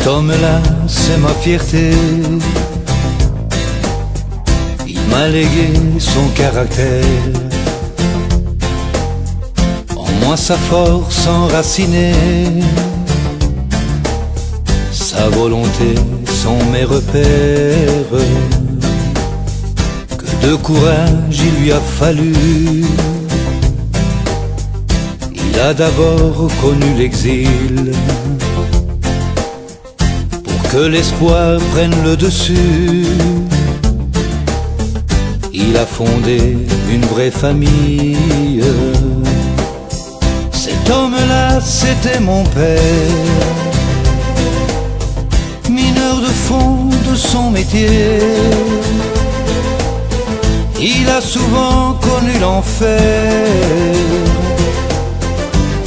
Cet homme-là, c'est ma fierté. Il m'a légué son caractère, en moi sa force enracinée. Sa volonté sont mes repères. Que de courage il lui a fallu. Il a d'abord connu l'exil, pour que l'espoir prenne le dessus. Il a fondé une vraie famille. Cet homme-là, c'était mon père, mineur de fond de son métier. Il a souvent connu l'enfer,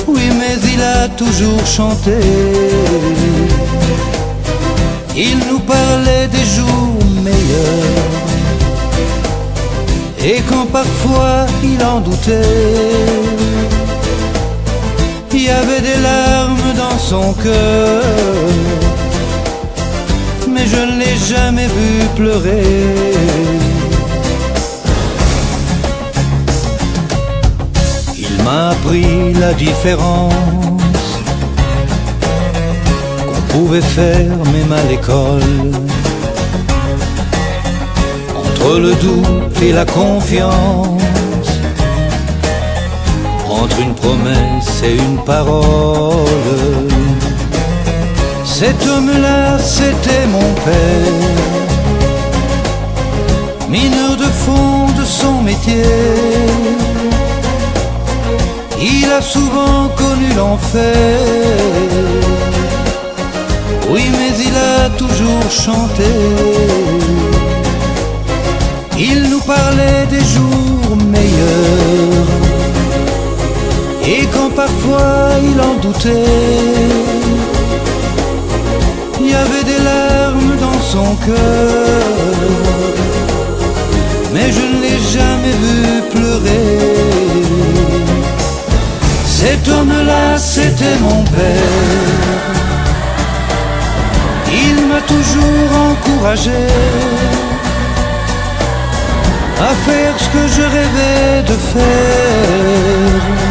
oui, mais il a toujours chanté. Il nous parlait des jours meilleurs, et quand parfois il en doutait, il y avait des larmes dans son cœur, mais je ne l'ai jamais vu pleurer. Il m'a appris la différence qu'on pouvait faire même à l'école, entre le doute et la confiance, entre une promesse et une parole. Cet homme-là, c'était mon père, mineur de fond de son métier. Il a souvent connu l'enfer, oui, mais il a toujours chanté. Il nous parlait des jours meilleurs, et quand parfois il en doutait, il y avait des larmes dans son cœur, mais je ne l'ai jamais vu pleurer. Cet homme-là, c'était mon père. Il m'a toujours encouragé à faire ce que je rêvais de faire.